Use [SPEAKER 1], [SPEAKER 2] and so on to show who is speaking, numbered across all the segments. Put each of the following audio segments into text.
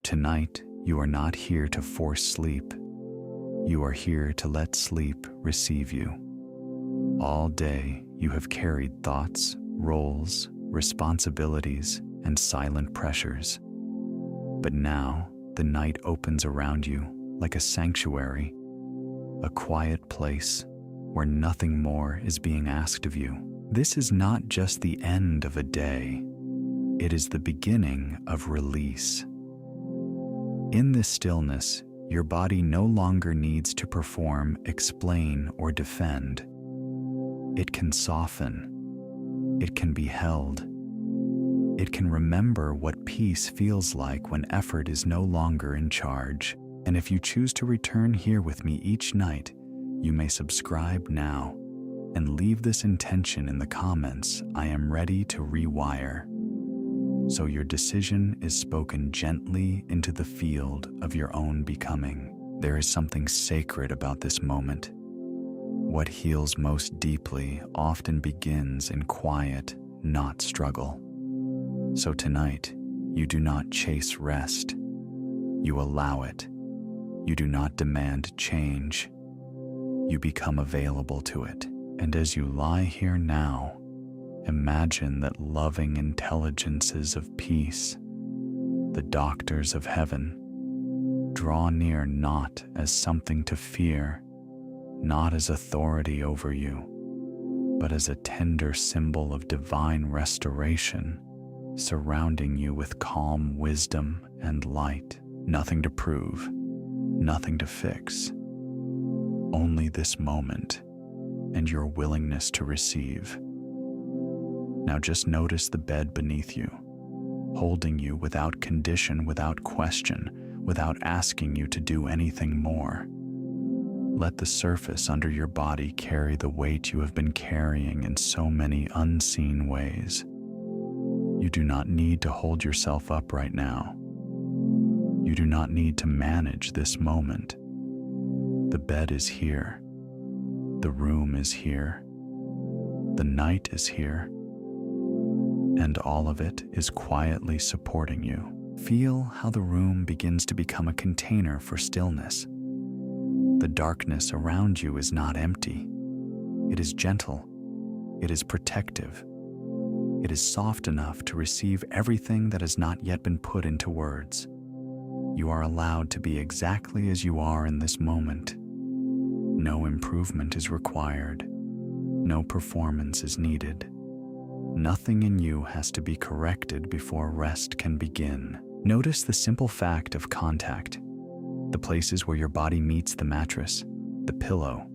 [SPEAKER 1] Tonight, you are not here to force sleep. You are here to let sleep receive you. All day, you have carried thoughts, roles, responsibilities, and silent pressures. But now, the night opens around you like a sanctuary, a quiet place where nothing more is being asked of you. This is not just the end of a day. It is the beginning of release. In this stillness, your body no longer needs to perform, explain, or defend. It can soften. It can be held. It can remember what peace feels like when effort is no longer in charge. And if you choose to return here with me each night, you may subscribe now and leave this intention in the comments. I am ready to rewire. So your decision is spoken gently into the field of your own becoming. There is something sacred about this moment. What heals most deeply often begins in quiet, not struggle. So tonight, you do not chase rest. You allow it. You do not demand change. You become available to it. And as you lie here now, imagine that loving intelligences of peace, the doctors of heaven, draw near not as something to fear, not as authority over you, but as a tender symbol of divine restoration, surrounding you with calm wisdom and light. Nothing to prove, nothing to fix, only this moment and your willingness to receive. Now just notice the bed beneath you, holding you without condition, without question, without asking you to do anything more. Let the surface under your body carry the weight you have been carrying in so many unseen ways. You do not need to hold yourself up right now. You do not need to manage this moment. The bed is here. The room is here. The night is here. And all of it is quietly supporting you. Feel how the room begins to become a container for stillness. The darkness around you is not empty. It is gentle. It is protective. It is soft enough to receive everything that has not yet been put into words. You are allowed to be exactly as you are in this moment. No improvement is required. No performance is needed. Nothing in you has to be corrected before rest can begin. Notice the simple fact of contact, the places where your body meets the mattress, the pillow,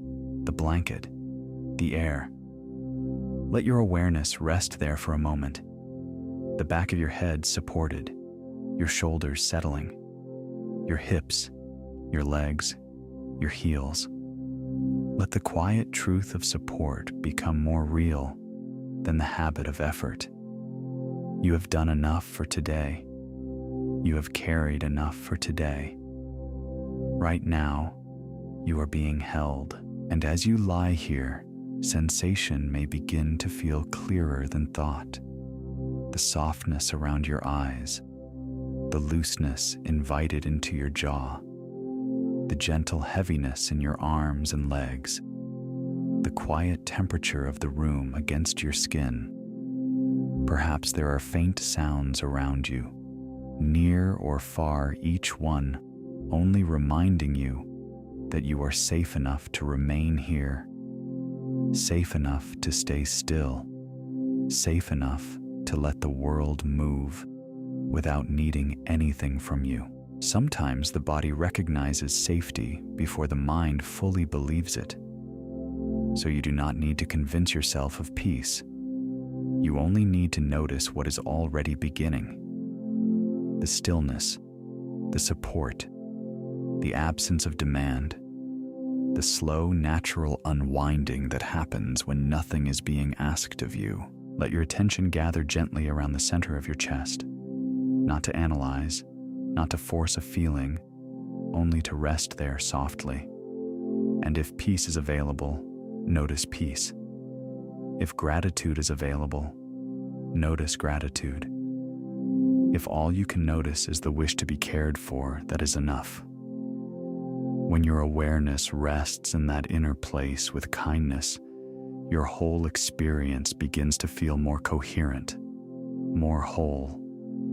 [SPEAKER 1] the blanket, the air. Let your awareness rest there for a moment. The back of your head supported, your shoulders settling, your hips, your legs, your heels. Let the quiet truth of support become more real than the habit of effort. You have done enough for today. You have carried enough for today. Right now, you are being held, and as you lie here, sensation may begin to feel clearer than thought. The softness around your eyes, the looseness invited into your jaw, the gentle heaviness in your arms and legs, the quiet temperature of the room against your skin. Perhaps there are faint sounds around you, near or far, each one only reminding you that you are safe enough to remain here, safe enough to stay still, safe enough to let the world move without needing anything from you. Sometimes the body recognizes safety before the mind fully believes it. So you do not need to convince yourself of peace. You only need to notice what is already beginning. The stillness, the support, the absence of demand, the slow, natural unwinding that happens when nothing is being asked of you. Let your attention gather gently around the center of your chest, not to analyze, not to force a feeling, only to rest there softly. And if peace is available, notice peace. If gratitude is available, notice gratitude. If all you can notice is the wish to be cared for, that is enough. When your awareness rests in that inner place with kindness, your whole experience begins to feel more coherent, more whole,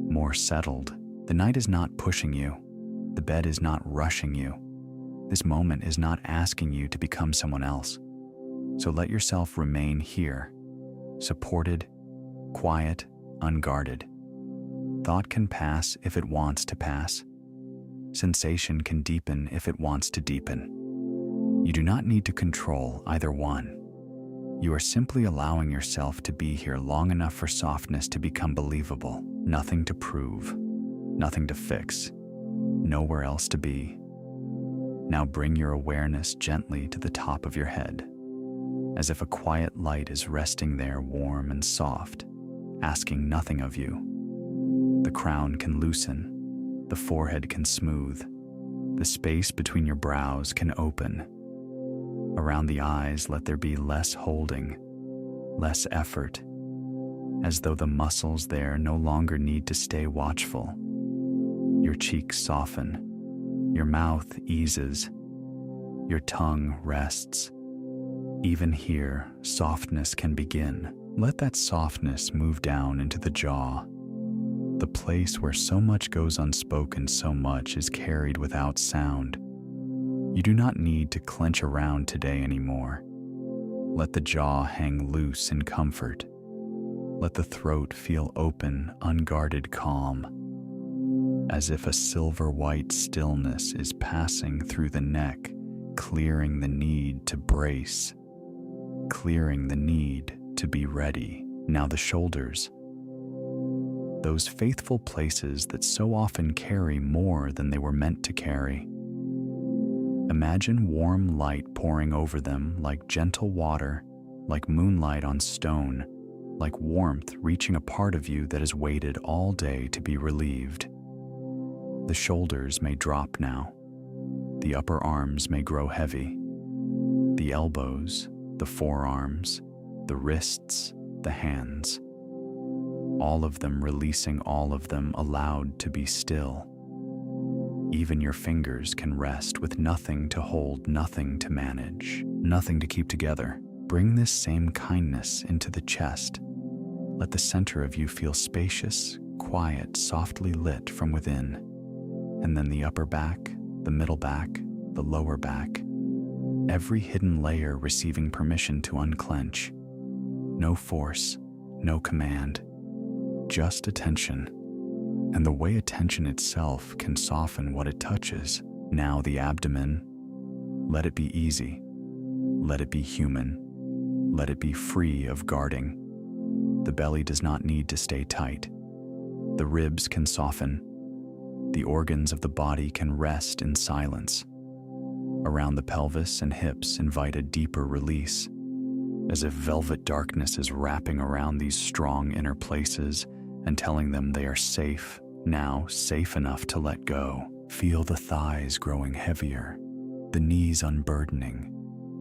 [SPEAKER 1] more settled. The night is not pushing you. The bed is not rushing you. This moment is not asking you to become someone else. So let yourself remain here, supported, quiet, unguarded. Thought can pass if it wants to pass. Sensation can deepen if it wants to deepen. You do not need to control either one. You are simply allowing yourself to be here long enough for softness to become believable. Nothing to prove, nothing to fix, nowhere else to be. Now bring your awareness gently to the top of your head, as if a quiet light is resting there warm and soft, asking nothing of you. The crown can loosen, the forehead can smooth, the space between your brows can open. Around the eyes, let there be less holding, less effort, as though the muscles there no longer need to stay watchful. Your cheeks soften, your mouth eases, your tongue rests. Even here, softness can begin. Let that softness move down into the jaw, the place where so much goes unspoken, so much is carried without sound. You do not need to clench around today anymore. Let the jaw hang loose in comfort. Let the throat feel open, unguarded calm, as if a silver-white stillness is passing through the neck, clearing the need to brace, clearing the need to be ready. Now the shoulders, those faithful places that so often carry more than they were meant to carry. Imagine warm light pouring over them like gentle water, like moonlight on stone, like warmth reaching a part of you that has waited all day to be relieved. The shoulders may drop now. The upper arms may grow heavy. The elbows, the forearms, the wrists, the hands. All of them releasing, all of them allowed to be still. Even your fingers can rest with nothing to hold, nothing to manage, nothing to keep together. Bring this same kindness into the chest. Let the center of you feel spacious, quiet, softly lit from within. And then the upper back, the middle back, the lower back. Every hidden layer receiving permission to unclench. No force, no command, just attention. And the way attention itself can soften what it touches. Now the abdomen, let it be easy. Let it be human. Let it be free of guarding. The belly does not need to stay tight. The ribs can soften. The organs of the body can rest in silence. Around the pelvis and hips invite a deeper release, as if velvet darkness is wrapping around these strong inner places and telling them they are safe, now safe enough to let go. Feel the thighs growing heavier, the knees unburdening,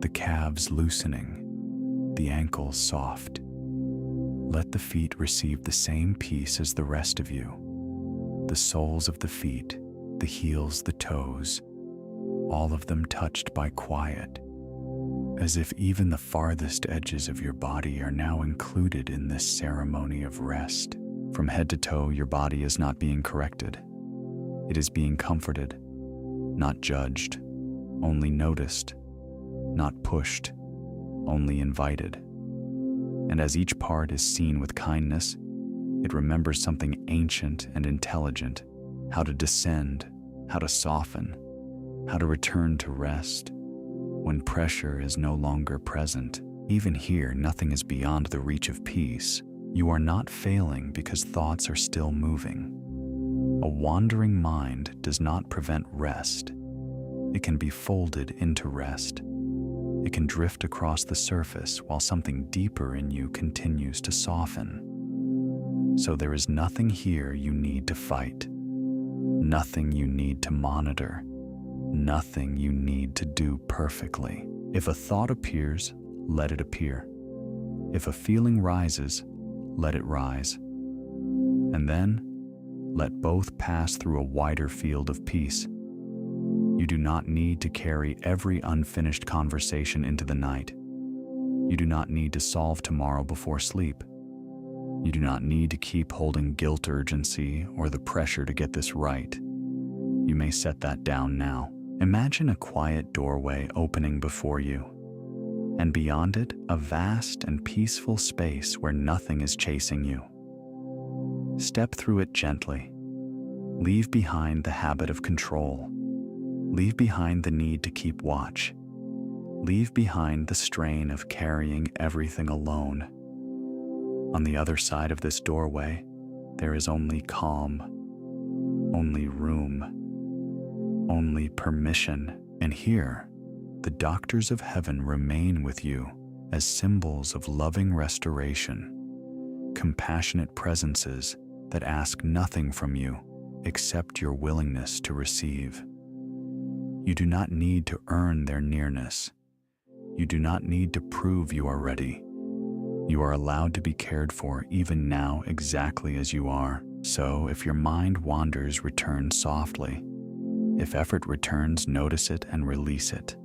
[SPEAKER 1] the calves loosening, the ankles soft. Let the feet receive the same peace as the rest of you. The soles of the feet, the heels, the toes, all of them touched by quiet, as if even the farthest edges of your body are now included in this ceremony of rest. From head to toe, your body is not being corrected. It is being comforted, not judged, only noticed, not pushed, only invited. And as each part is seen with kindness, it remembers something ancient and intelligent, how to descend, how to soften, how to return to rest when pressure is no longer present. Even here, nothing is beyond the reach of peace. You are not failing because thoughts are still moving. A wandering mind does not prevent rest. It can be folded into rest. It can drift across the surface while something deeper in you continues to soften. So there is nothing here you need to fight, nothing you need to monitor, nothing you need to do perfectly. If a thought appears, let it appear. If a feeling rises, let it rise. And then, Let both pass through a wider field of peace. You do not need to carry every unfinished conversation into the night. You do not need to solve tomorrow before sleep. You do not need to keep holding guilt urgency or the pressure to get this right. You may set that down now. Imagine a quiet doorway opening before you, and beyond it, a vast and peaceful space where nothing is chasing you. Step through it gently. Leave behind the habit of control. Leave behind the need to keep watch. Leave behind the strain of carrying everything alone. On the other side of this doorway, there is only calm, only room, only permission. And here, the doctors of heaven remain with you as symbols of loving restoration, compassionate presences that ask nothing from you except your willingness to receive. You do not need to earn their nearness. You do not need to prove you are ready. You are allowed to be cared for even now exactly as you are. So if your mind wanders, return softly. If effort returns, notice it and release it.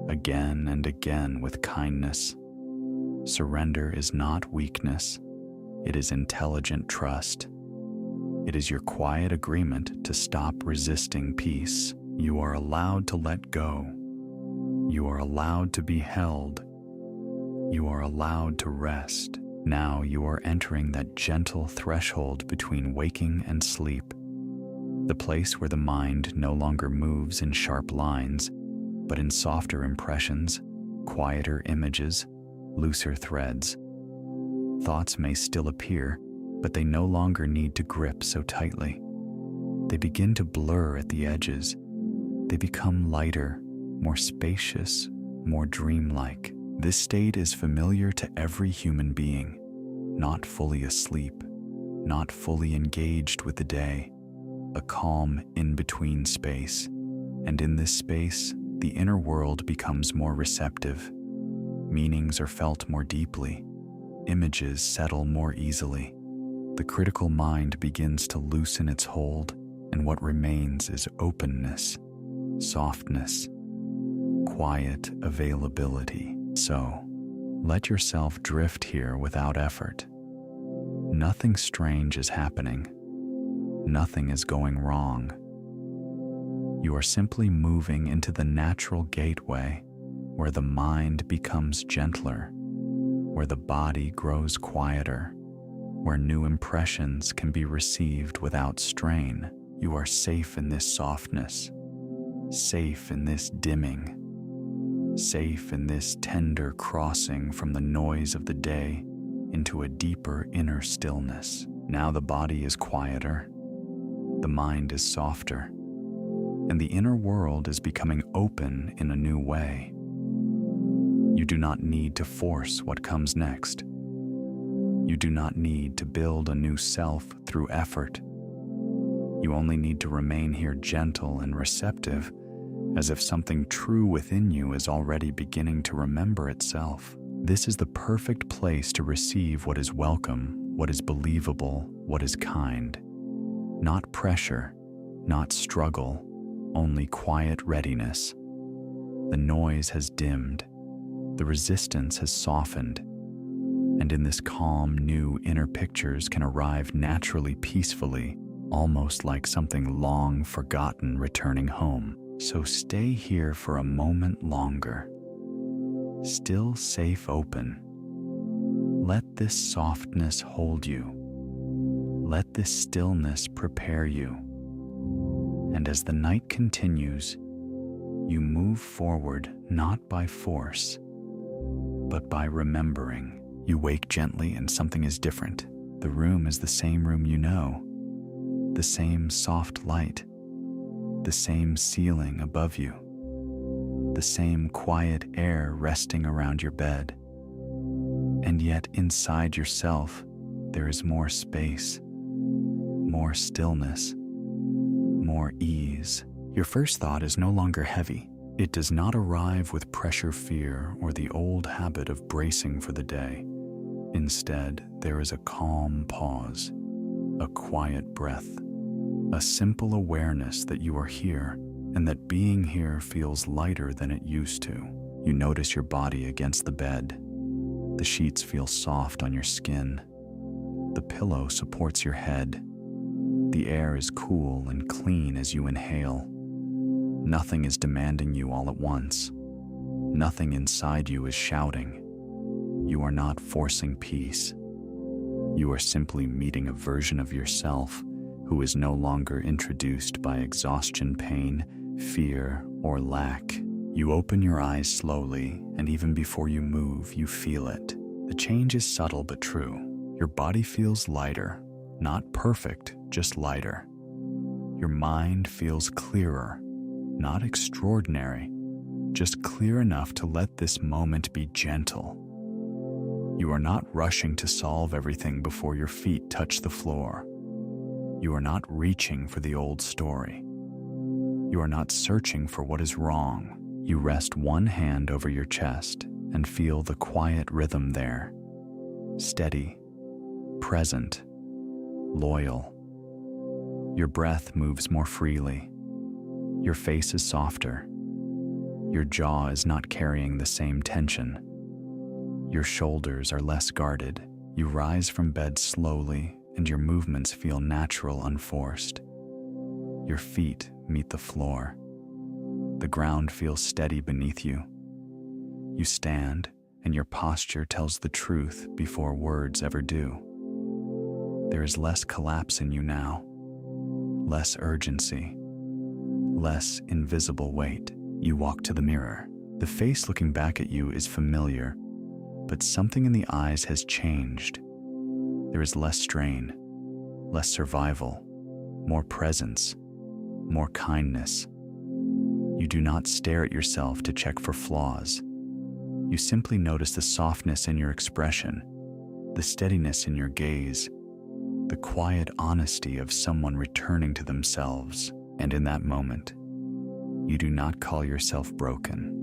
[SPEAKER 1] Again and again with kindness. Surrender is not weakness. It is intelligent trust. It is your quiet agreement to stop resisting peace. You are allowed to let go. You are allowed to be held. You are allowed to rest. Now you are entering that gentle threshold between waking and sleep, the place where the mind no longer moves in sharp lines, but in softer impressions, quieter images, looser threads. Thoughts may still appear, but they no longer need to grip so tightly. They begin to blur at the edges. They become lighter, more spacious, more dreamlike. This state is familiar to every human being, not fully asleep, not fully engaged with the day, a calm in-between space. And in this space, the inner world becomes more receptive. Meanings are felt more deeply. Images settle more easily. The critical mind begins to loosen its hold, and what remains is openness, softness, quiet availability. So, let yourself drift here without effort. Nothing strange is happening. Nothing is going wrong. You are simply moving into the natural gateway where the mind becomes gentler, where the body grows quieter, where new impressions can be received without strain. You are safe in this softness, safe in this dimming, safe in this tender crossing from the noise of the day into a deeper inner stillness. Now the body is quieter, the mind is softer, and the inner world is becoming open in a new way. You do not need to force what comes next. You do not need to build a new self through effort. You only need to remain here gentle and receptive, as if something true within you is already beginning to remember itself. This is the perfect place to receive what is welcome, what is believable, what is kind. Not pressure, not struggle, only quiet readiness. The noise has dimmed, the resistance has softened, and in this calm, new inner pictures can arrive naturally, peacefully, almost like something long forgotten returning home. So stay here for a moment longer, still safe open. Let this softness hold you. Let this stillness prepare you. And as the night continues, you move forward not by force, but by remembering. You wake gently and something is different. The room is the same room you know, the same soft light, the same ceiling above you, the same quiet air resting around your bed. And yet inside yourself, there is more space, more stillness, more ease. Your first thought is no longer heavy. It does not arrive with pressure, fear, or the old habit of bracing for the day. Instead, there is a calm pause, a quiet breath, a simple awareness that you are here and that being here feels lighter than it used to. You notice your body against the bed. The sheets feel soft on your skin. The pillow supports your head. The air is cool and clean as you inhale. Nothing is demanding you all at once. Nothing inside you is shouting. You are not forcing peace. You are simply meeting a version of yourself who is no longer introduced by exhaustion, pain, fear, or lack. You open your eyes slowly, and even before you move, you feel it. The change is subtle but true. Your body feels lighter, not perfect, just lighter. Your mind feels clearer, not extraordinary, just clear enough to let this moment be gentle. You are not rushing to solve everything before your feet touch the floor. You are not reaching for the old story. You are not searching for what is wrong. You rest one hand over your chest and feel the quiet rhythm there. Steady, present, loyal. Your breath moves more freely. Your face is softer. Your jaw is not carrying the same tension. Your shoulders are less guarded. You rise from bed slowly, and your movements feel natural, unforced. Your feet meet the floor. The ground feels steady beneath you. You stand, and your posture tells the truth before words ever do. There is less collapse in you now, less urgency, less invisible weight. You walk to the mirror. The face looking back at you is familiar, but something in the eyes has changed. There is less strain, less survival, more presence, more kindness. You do not stare at yourself to check for flaws. You simply notice the softness in your expression, the steadiness in your gaze, the quiet honesty of someone returning to themselves. And in that moment, you do not call yourself broken.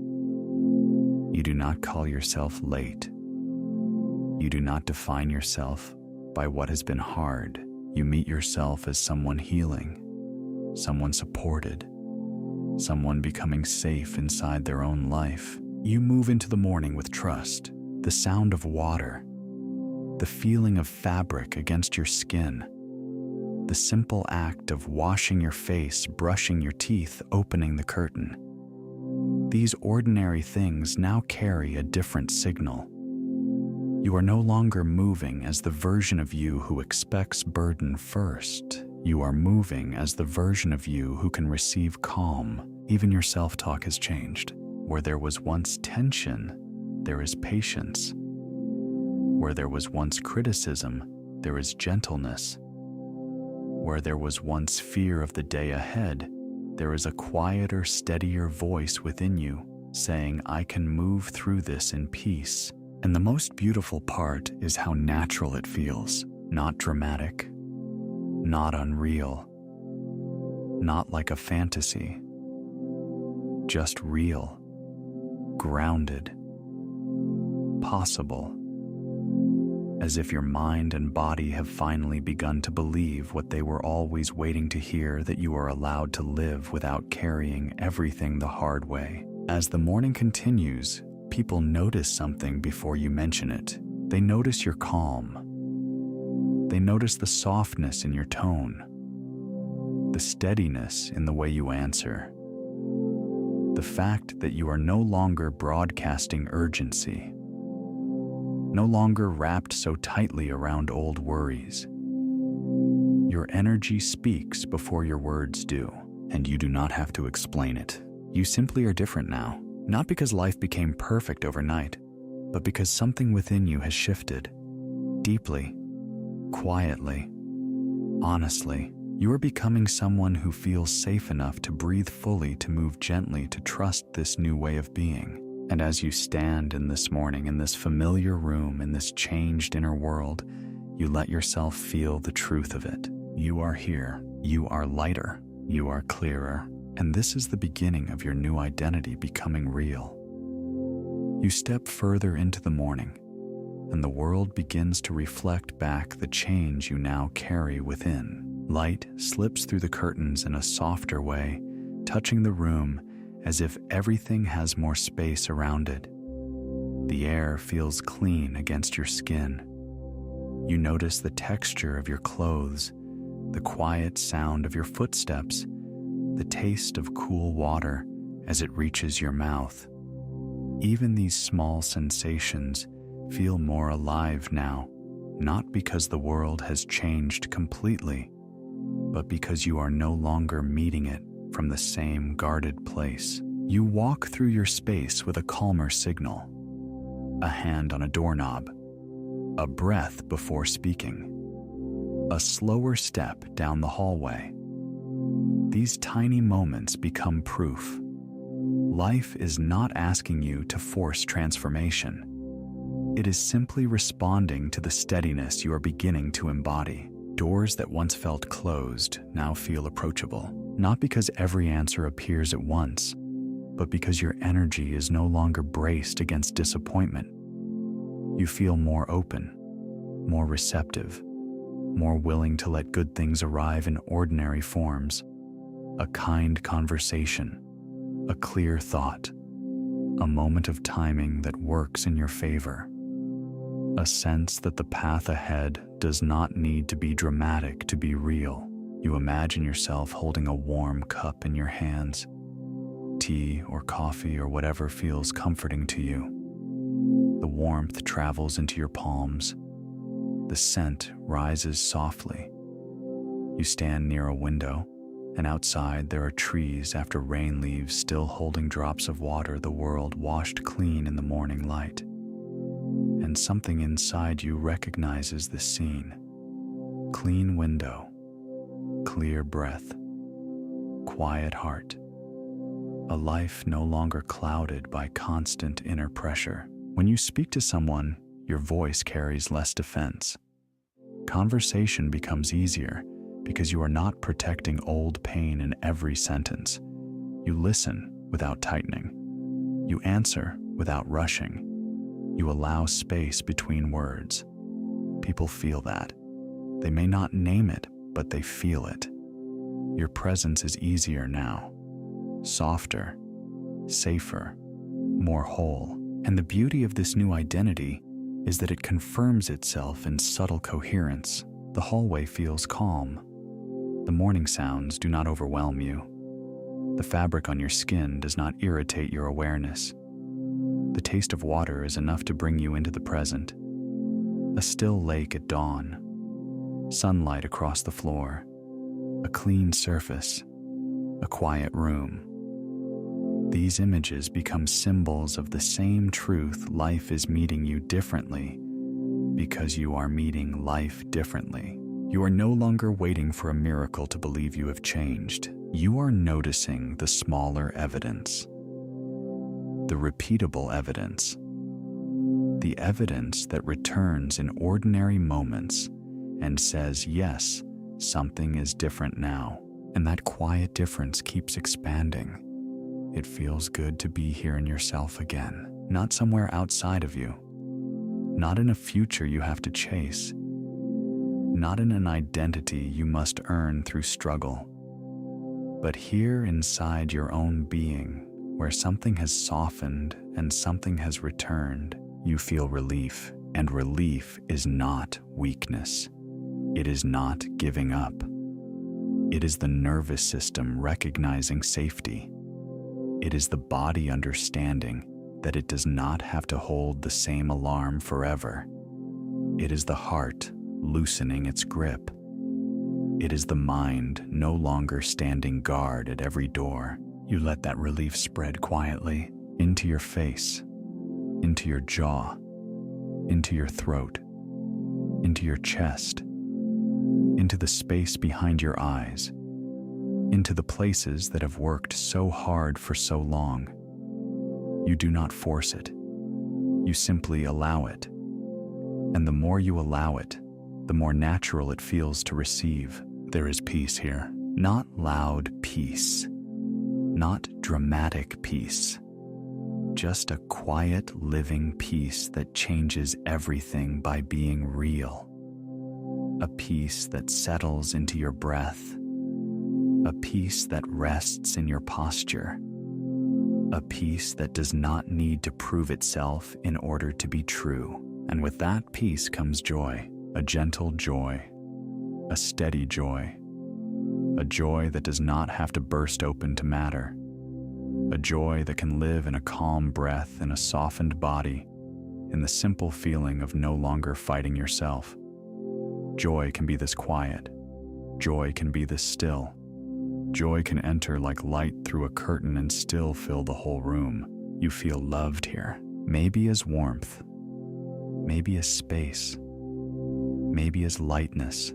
[SPEAKER 1] You do not call yourself late. You do not define yourself by what has been hard. You meet yourself as someone healing, someone supported, someone becoming safe inside their own life. You move into the morning with trust, the sound of water, the feeling of fabric against your skin, the simple act of washing your face, brushing your teeth, opening the curtain. These ordinary things now carry a different signal. You are no longer moving as the version of you who expects burden first. You are moving as the version of you who can receive calm. Even your self-talk has changed. Where there was once tension, there is patience. Where there was once criticism, there is gentleness. Where there was once fear of the day ahead, there is a quieter, steadier voice within you saying, I can move through this in peace. And the most beautiful part is how natural it feels. Not dramatic, not unreal, not like a fantasy. Just real, grounded, possible. As if your mind and body have finally begun to believe what they were always waiting to hear, that you are allowed to live without carrying everything the hard way. As the morning continues, people notice something before you mention it. They notice your calm. They notice the softness in your tone, the steadiness in the way you answer, the fact that you are no longer broadcasting urgency, no longer wrapped so tightly around old worries. Your energy speaks before your words do, and you do not have to explain it. You simply are different now, not because life became perfect overnight, but because something within you has shifted. Deeply, quietly, honestly, you are becoming someone who feels safe enough to breathe fully, to move gently, to trust this new way of being. And as you stand in this morning, in this familiar room, in this changed inner world, you let yourself feel the truth of it. You are here. You are lighter. You are clearer. And this is the beginning of your new identity becoming real. You step further into the morning, and the world begins to reflect back the change you now carry within. Light slips through the curtains in a softer way, touching the room as if everything has more space around it. The air feels clean against your skin. You notice the texture of your clothes, the quiet sound of your footsteps, the taste of cool water as it reaches your mouth. Even these small sensations feel more alive now, not because the world has changed completely, but because you are no longer meeting it from the same guarded place. You walk through your space with a calmer signal, a hand on a doorknob, a breath before speaking, a slower step down the hallway. These tiny moments become proof. Life is not asking you to force transformation. It is simply responding to the steadiness you are beginning to embody. Doors that once felt closed now feel approachable, not because every answer appears at once, but because your energy is no longer braced against disappointment. You feel more open, more receptive, more willing to let good things arrive in ordinary forms. A kind conversation, a clear thought, a moment of timing that works in your favor. A sense that the path ahead does not need to be dramatic to be real. You imagine yourself holding a warm cup in your hands, tea or coffee or whatever feels comforting to you. The warmth travels into your palms. The scent rises softly. You stand near a window, and outside there are trees after rain leaves still holding drops of water the world washed clean in the morning light. And something inside you recognizes the scene. Clean window, clear breath, quiet heart. A life no longer clouded by constant inner pressure. When you speak to someone, your voice carries less defense. Conversation becomes easier because you are not protecting old pain in every sentence. You listen without tightening. You answer without rushing. You allow space between words. People feel that. They may not name it, but they feel it. Your presence is easier now, softer, safer, more whole. And the beauty of this new identity is that it confirms itself in subtle coherence. The hallway feels calm. The morning sounds do not overwhelm you. The fabric on your skin does not irritate your awareness. The taste of water is enough to bring you into the present. A still lake at dawn, sunlight across the floor, a clean surface, a quiet room. These images become symbols of the same truth: life is meeting you differently because you are meeting life differently. You are no longer waiting for a miracle to believe you have changed. You are noticing the smaller evidence, the repeatable evidence, the evidence that returns in ordinary moments and says, yes, something is different now. And that quiet difference keeps expanding. It feels good to be here in yourself again, not somewhere outside of you, not in a future you have to chase, not in an identity you must earn through struggle, but here inside your own being, where something has softened and something has returned. You feel relief, and relief is not weakness. It is not giving up. It is the nervous system recognizing safety. It is the body understanding that it does not have to hold the same alarm forever. It is the heart loosening its grip. It is the mind no longer standing guard at every door. You let that relief spread quietly into your face, into your jaw, into your throat, into your chest, into the space behind your eyes, into the places that have worked so hard for so long. You do not force it. You simply allow it. And the more you allow it, the more natural it feels to receive. There is peace here. Not loud peace. Not dramatic peace. just a quiet, living peace that changes everything by being real. A peace that settles into your breath. A peace that rests in your posture. A peace that does not need to prove itself in order to be true. And with that peace comes joy, a gentle joy, a steady joy, a joy that does not have to burst open to matter, a joy that can live in a calm breath in a softened body, in the simple feeling of no longer fighting yourself. Joy can be this quiet. Joy can be this still. Joy can enter like light through a curtain and still fill the whole room. You feel loved here, maybe as warmth, maybe as space, maybe as lightness,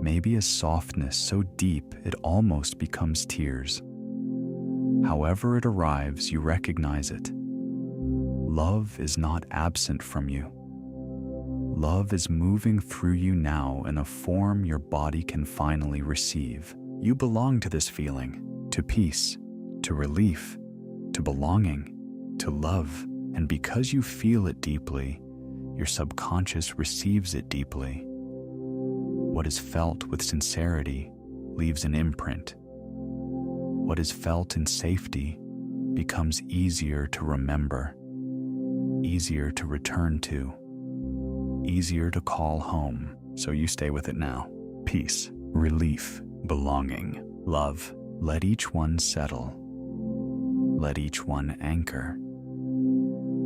[SPEAKER 1] maybe as softness so deep it almost becomes tears. However it arrives, you recognize it. Love is not absent from you. Love is moving through you now in a form your body can finally receive. You belong to this feeling, to peace, to relief, to belonging, to love, and because you feel it deeply, your subconscious receives it deeply. What is felt with sincerity leaves an imprint. What is felt in safety becomes easier to remember, easier to return to, easier to call home. So you stay with it now. Peace, relief, belonging, love. Let each one settle. Let each one anchor.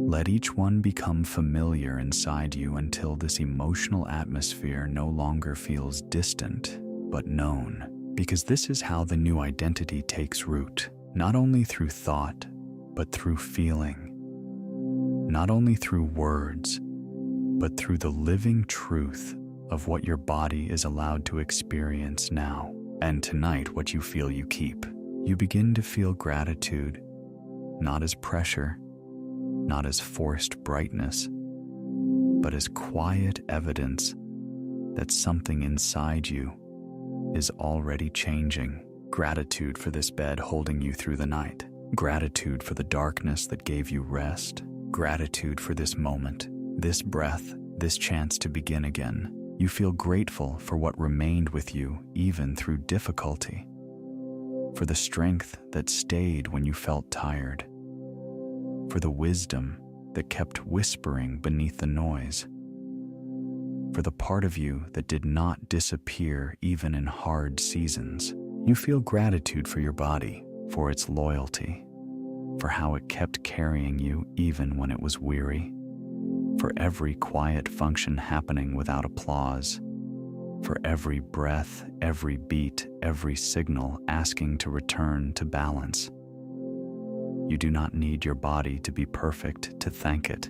[SPEAKER 1] Let each one become familiar inside you until this emotional atmosphere no longer feels distant, but known. Because this is how the new identity takes root, not only through thought, but through feeling. Not only through words, but through the living truth of what your body is allowed to experience now. And tonight, what you feel you keep. You begin to feel gratitude, not as pressure, not as forced brightness, but as quiet evidence that something inside you is already changing. Gratitude for this bed holding you through the night. Gratitude for the darkness that gave you rest. Gratitude for this moment, this breath, this chance to begin again. You feel grateful for what remained with you even through difficulty, for the strength that stayed when you felt tired, for the wisdom that kept whispering beneath the noise, for the part of you that did not disappear even in hard seasons. You feel gratitude for your body, for its loyalty, for how it kept carrying you even when it was weary, for every quiet function happening without applause, for every breath, every beat, every signal asking to return to balance. You do not need your body to be perfect to thank it.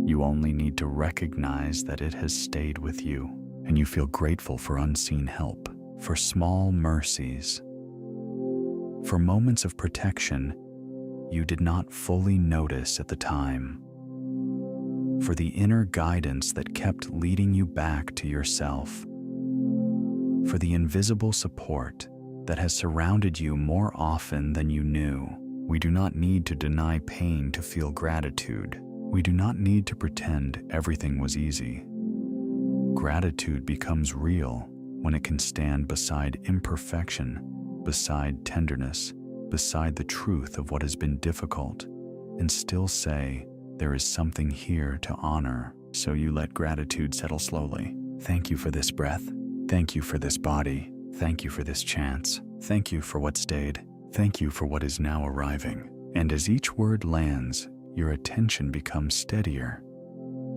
[SPEAKER 1] You only need to recognize that it has stayed with you, and you feel grateful for unseen help, for small mercies, for moments of protection you did not fully notice at the time, for the inner guidance that kept leading you back to yourself, for the invisible support that has surrounded you more often than you knew. We do not need to deny pain to feel gratitude. We do not need to pretend everything was easy. Gratitude becomes real when it can stand beside imperfection, beside tenderness, beside the truth of what has been difficult, and still say, there is something here to honor. So you let gratitude settle slowly. Thank you for this breath. Thank you for this body. Thank you for this chance. Thank you for what stayed. Thank you for what is now arriving. And as each word lands, your attention becomes steadier,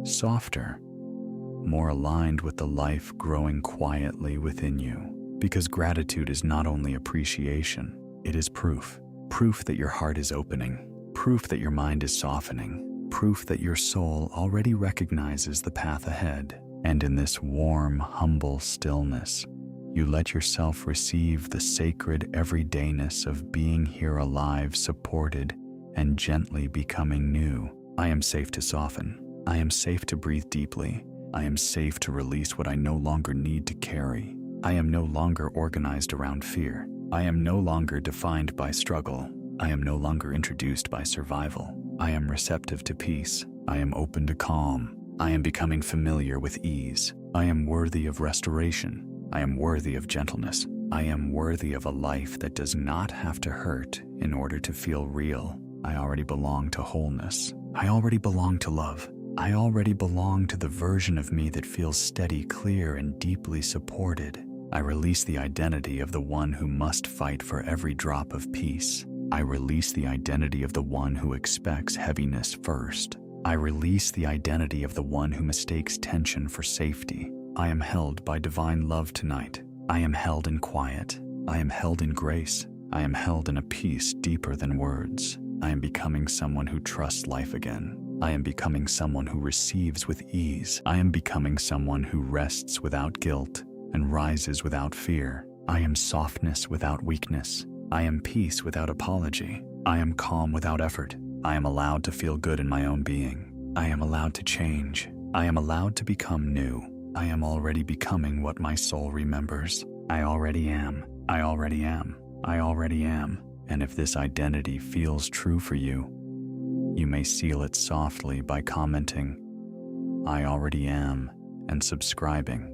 [SPEAKER 1] softer, more aligned with the life growing quietly within you. Because gratitude is not only appreciation, it is proof. Proof that your heart is opening. Proof that your mind is softening. Proof that your soul already recognizes the path ahead. And in this warm, humble stillness, you let yourself receive the sacred everydayness of being here alive, supported, and gently becoming new. I am safe to soften. I am safe to breathe deeply. I am safe to release what I no longer need to carry. I am no longer organized around fear. I am no longer defined by struggle. I am no longer introduced by survival. I am receptive to peace. I am open to calm. I am becoming familiar with ease. I am worthy of restoration. I am worthy of gentleness. I am worthy of a life that does not have to hurt in order to feel real. I already belong to wholeness. I already belong to love. I already belong to the version of me that feels steady, clear, and deeply supported. I release the identity of the one who must fight for every drop of peace. I release the identity of the one who expects heaviness first. I release the identity of the one who mistakes tension for safety. I am held by divine love tonight. I am held in quiet. I am held in grace. I am held in a peace deeper than words. I am becoming someone who trusts life again. I am becoming someone who receives with ease. I am becoming someone who rests without guilt and rises without fear. I am softness without weakness. I am peace without apology. I am calm without effort. I am allowed to feel good in my own being. I am allowed to change. I am allowed to become new. I am already becoming what my soul remembers. I already am. I already am. I already am. And if this identity feels true for you, you may seal it softly by commenting, "I already am," and subscribing.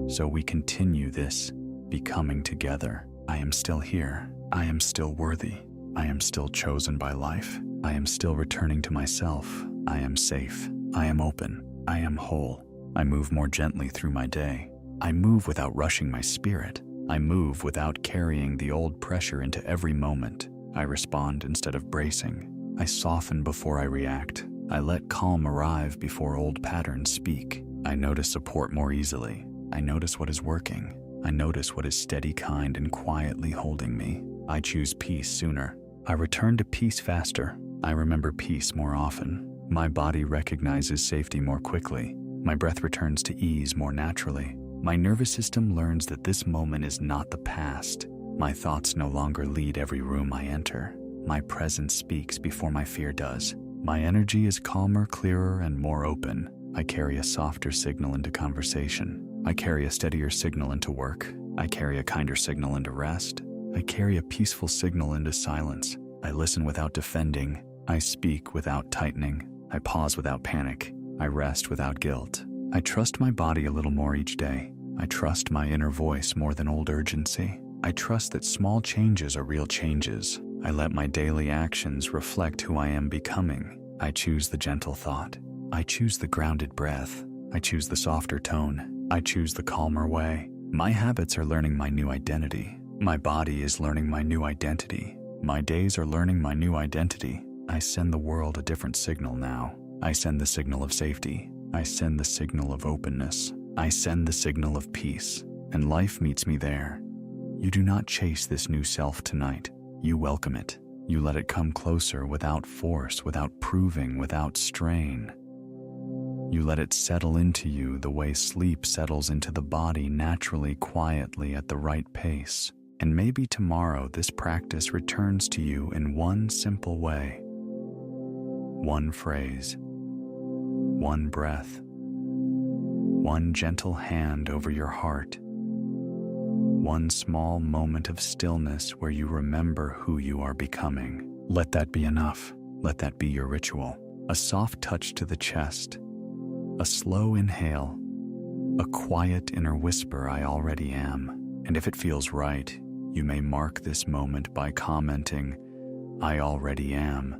[SPEAKER 1] So we continue this becoming together. I am still here. I am still worthy. I am still chosen by life. I am still returning to myself. I am safe. I am open. I am whole. I move more gently through my day. I move without rushing my spirit. I move without carrying the old pressure into every moment. I respond instead of bracing. I soften before I react. I let calm arrive before old patterns speak. I notice support more easily. I notice what is working. I notice what is steady, kind, and quietly holding me. I choose peace sooner. I return to peace faster. I remember peace more often. My body recognizes safety more quickly. My breath returns to ease more naturally. My nervous system learns that this moment is not the past. My thoughts no longer lead every room I enter. My presence speaks before my fear does. My energy is calmer, clearer, and more open. I carry a softer signal into conversation. I carry a steadier signal into work. I carry a kinder signal into rest. I carry a peaceful signal into silence. I listen without defending. I speak without tightening. I pause without panic. I rest without guilt. I trust my body a little more each day. I trust my inner voice more than old urgency. I trust that small changes are real changes. I let my daily actions reflect who I am becoming. I choose the gentle thought. I choose the grounded breath. I choose the softer tone. I choose the calmer way. My habits are learning my new identity. My body is learning my new identity. My days are learning my new identity. I send the world a different signal now. I send the signal of safety. I send the signal of openness. I send the signal of peace. And life meets me there. You do not chase this new self tonight. You welcome it. You let it come closer without force, without proving, without strain. You let it settle into you the way sleep settles into the body naturally, quietly, at the right pace. And maybe tomorrow this practice returns to you in one simple way. One phrase, one breath, one gentle hand over your heart, one small moment of stillness where you remember who you are becoming. Let that be enough. Let that be your ritual. A soft touch to the chest, a slow inhale, a quiet inner whisper, "I already am." And if it feels right, you may mark this moment by commenting, "I already am,"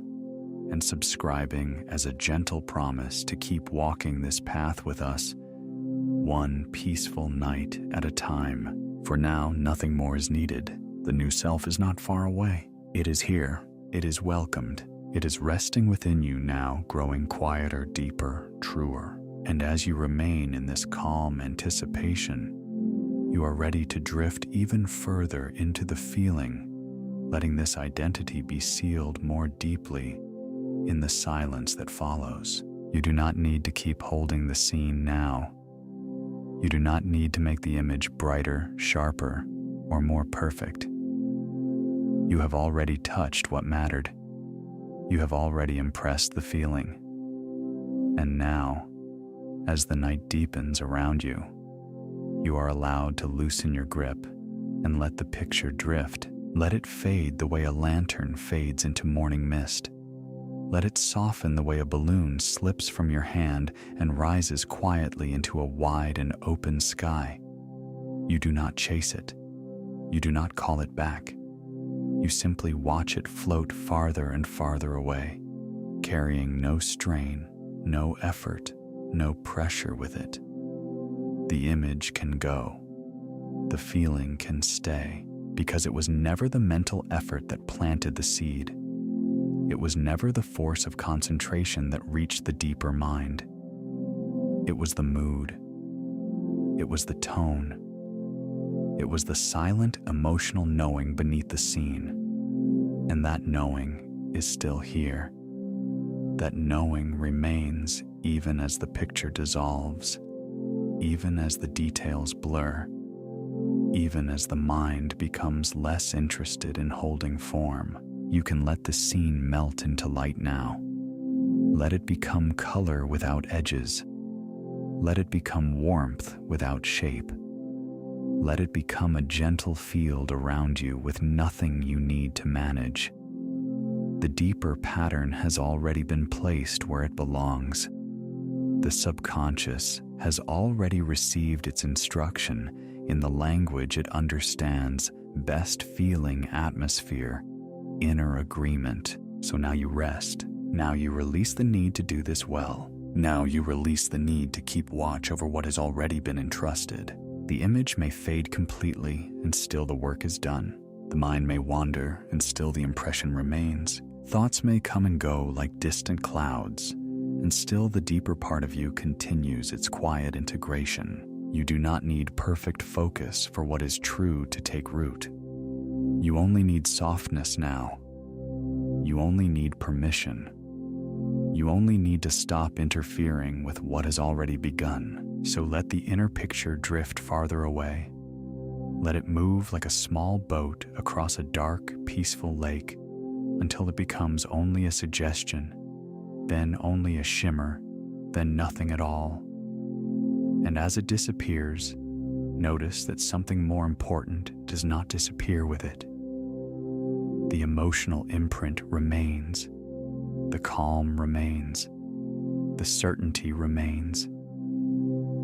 [SPEAKER 1] and subscribing as a gentle promise to keep walking this path with us, one peaceful night at a time. For now, nothing more is needed. The new self is not far away. It is here. It is welcomed. It is resting within you now, growing quieter, deeper, truer. And as you remain in this calm anticipation, you are ready to drift even further into the feeling, letting this identity be sealed more deeply in the silence that follows. You do not need to keep holding the scene now. You do not need to make the image brighter, sharper, or more perfect. You have already touched what mattered. You have already impressed the feeling. And now, as the night deepens around you, you are allowed to loosen your grip and let the picture drift Let it fade the way a lantern fades into morning mist. Let it soften the way a balloon slips from your hand and rises quietly into a wide and open sky. You do not chase it. You do not call it back. You simply watch it float farther and farther away, carrying no strain, no effort, no pressure with it. The image can go. The feeling can stay, because it was never the mental effort that planted the seed. It was never the force of concentration that reached the deeper mind. It was the mood. It was the tone. It was the silent, emotional knowing beneath the scene. And that knowing is still here. That knowing remains even as the picture dissolves, even as the details blur, even as the mind becomes less interested in holding form. You can let the scene melt into light now. Let it become color without edges. Let it become warmth without shape. Let it become a gentle field around you with nothing you need to manage. The deeper pattern has already been placed where it belongs. The subconscious has already received its instruction in the language it understands, best feeling atmosphere, inner agreement. So now you rest. Now you release the need to do this well. Now you release the need to keep watch over what has already been entrusted. The image may fade completely, and still the work is done. The mind may wander, and still the impression remains. Thoughts may come and go like distant clouds, and still the deeper part of you continues its quiet integration. You do not need perfect focus for what is true to take root. You only need softness now. You only need permission. You only need to stop interfering with what has already begun. So let the inner picture drift farther away. Let it move like a small boat across a dark, peaceful lake until it becomes only a suggestion, then only a shimmer, then nothing at all. And as it disappears, notice that something more important does not disappear with it. The emotional imprint remains. The calm remains. The certainty remains.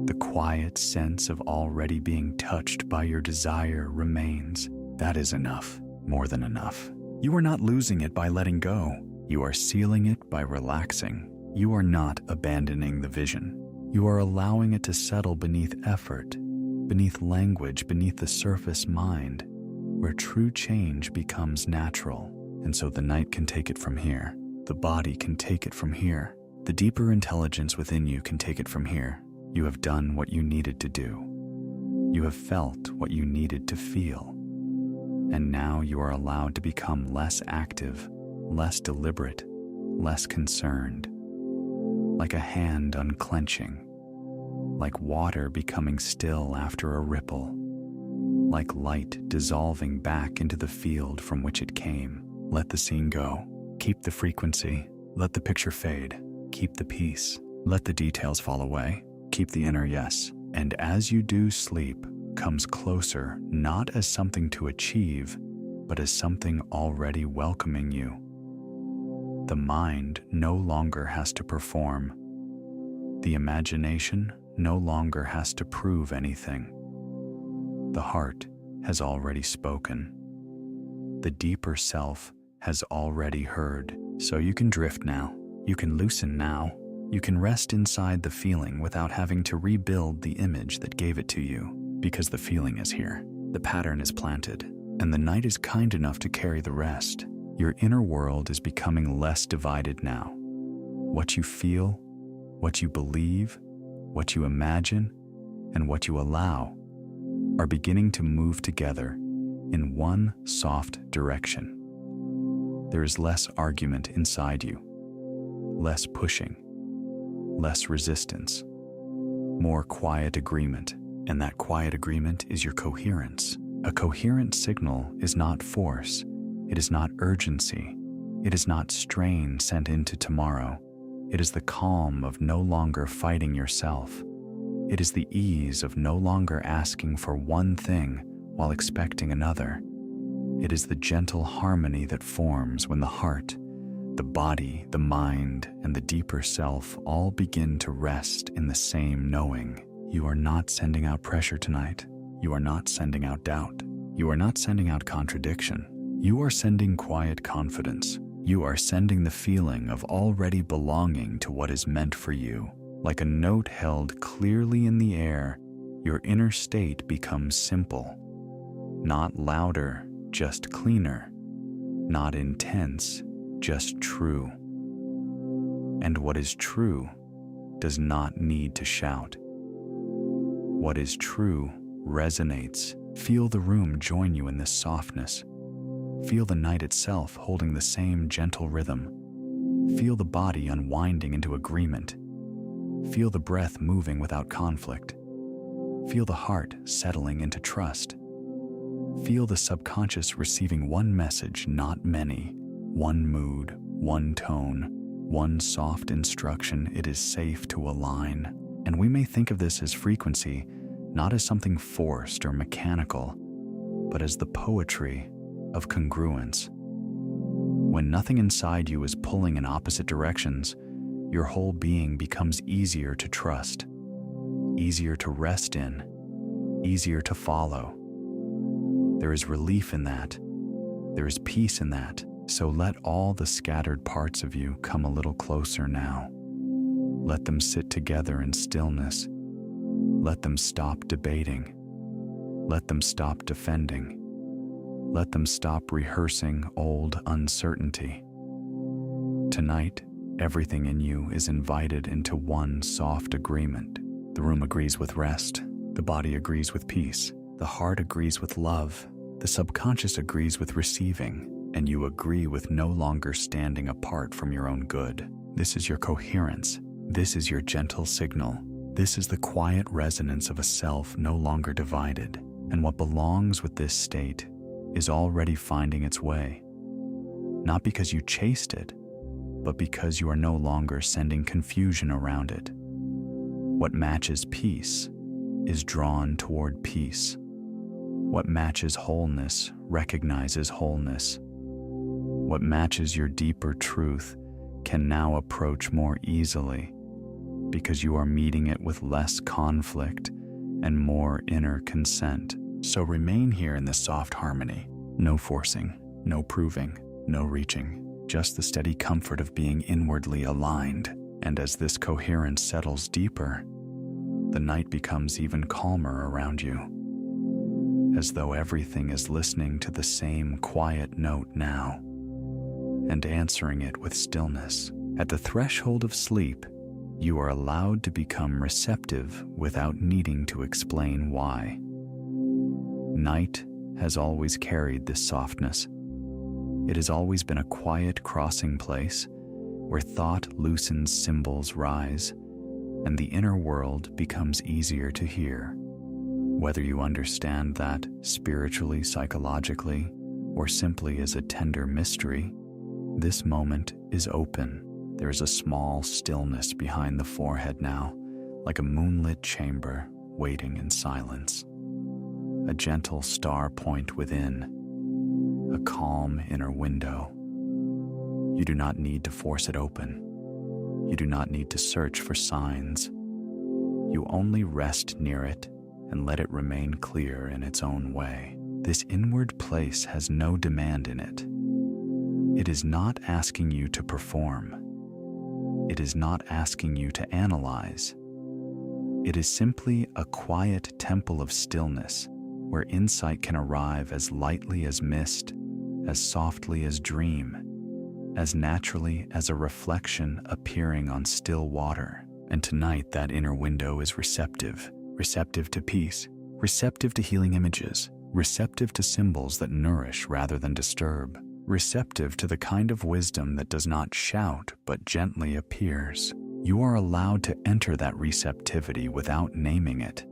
[SPEAKER 1] The quiet sense of already being touched by your desire remains. That is enough, more than enough. You are not losing it by letting go. You are sealing it by relaxing. You are not abandoning the vision. You are allowing it to settle beneath effort, beneath language, beneath the surface mind, where true change becomes natural. And so the night can take it from here. The body can take it from here. The deeper intelligence within you can take it from here. You have done what you needed to do. You have felt what you needed to feel. And now you are allowed to become less active, less deliberate, less concerned. Like a hand unclenching. Like water becoming still after a ripple. Like light dissolving back into the field from which it came. Let the scene go. Keep the frequency. Let the picture fade. Keep the peace. Let the details fall away. Keep the inner yes. And as you do, sleep comes closer, not as something to achieve, but as something already welcoming you. The mind no longer has to perform. The imagination no longer has to prove anything. The heart has already spoken. The deeper self has already heard. So you can drift now. You can loosen now. You can rest inside the feeling without having to rebuild the image that gave it to you, because the feeling is here. The pattern is planted, and the night is kind enough to carry the rest. Your inner world is becoming less divided now. What you feel, what you believe, what you imagine, and what you allow are beginning to move together in one soft direction. There is less argument inside you, less pushing, less resistance, more quiet agreement, and that quiet agreement is your coherence. A coherent signal is not force, it is not urgency, it is not strain sent into tomorrow. It is the calm of no longer fighting yourself. It is the ease of no longer asking for one thing while expecting another. It is the gentle harmony that forms when the heart, the body, the mind, and the deeper self all begin to rest in the same knowing. You are not sending out pressure tonight. You are not sending out doubt. You are not sending out contradiction. You are sending quiet confidence. You are sending the feeling of already belonging to what is meant for you. Like a note held clearly in the air, your inner state becomes simple. Not louder, just cleaner. Not intense, just true. And what is true does not need to shout. What is true resonates. Feel the room join you in this softness. Feel the night itself holding the same gentle rhythm. Feel the body unwinding into agreement. Feel the breath moving without conflict. Feel the heart settling into trust. Feel the subconscious receiving one message, not many. One mood, one tone, one soft instruction. It is safe to align. And we may think of this as frequency, not as something forced or mechanical, but as the poetry of congruence. When nothing inside you is pulling in opposite directions, your whole being becomes easier to trust, easier to rest in, easier to follow. There is relief in that. There is peace in that. So let all the scattered parts of you come a little closer now. Let them sit together in stillness. Let them stop debating. Let them stop defending. Let them stop rehearsing old uncertainty. Tonight, everything in you is invited into one soft agreement. The room agrees with rest. The body agrees with peace. The heart agrees with love. The subconscious agrees with receiving. And you agree with no longer standing apart from your own good. This is your coherence. This is your gentle signal. This is the quiet resonance of a self no longer divided. And what belongs with this state is already finding its way. Not because you chased it, but because you are no longer sending confusion around it. What matches peace is drawn toward peace. What matches wholeness recognizes wholeness. What matches your deeper truth can now approach more easily because you are meeting it with less conflict and more inner consent. So remain here in this soft harmony. No forcing, no proving, no reaching, just the steady comfort of being inwardly aligned. And as this coherence settles deeper, the night becomes even calmer around you, as though everything is listening to the same quiet note now and answering it with stillness. At the threshold of sleep, you are allowed to become receptive without needing to explain why. Night has always carried this softness. It has always been a quiet crossing place where thought loosens, symbols rise, and the inner world becomes easier to hear. Whether you understand that spiritually, psychologically, or simply as a tender mystery, this moment is open. There is a small stillness behind the forehead now, like a moonlit chamber waiting in silence. A gentle star point within, a calm inner window. You do not need to force it open. You do not need to search for signs. You only rest near it and let it remain clear in its own way. This inward place has no demand in it. It is not asking you to perform. It is not asking you to analyze. It is simply a quiet temple of stillness where insight can arrive as lightly as mist, as softly as dream, as naturally as a reflection appearing on still water. And tonight that inner window is receptive to peace, receptive to healing images, receptive to symbols that nourish rather than disturb, receptive to the kind of wisdom that does not shout but gently appears. You are allowed to enter that receptivity without naming it.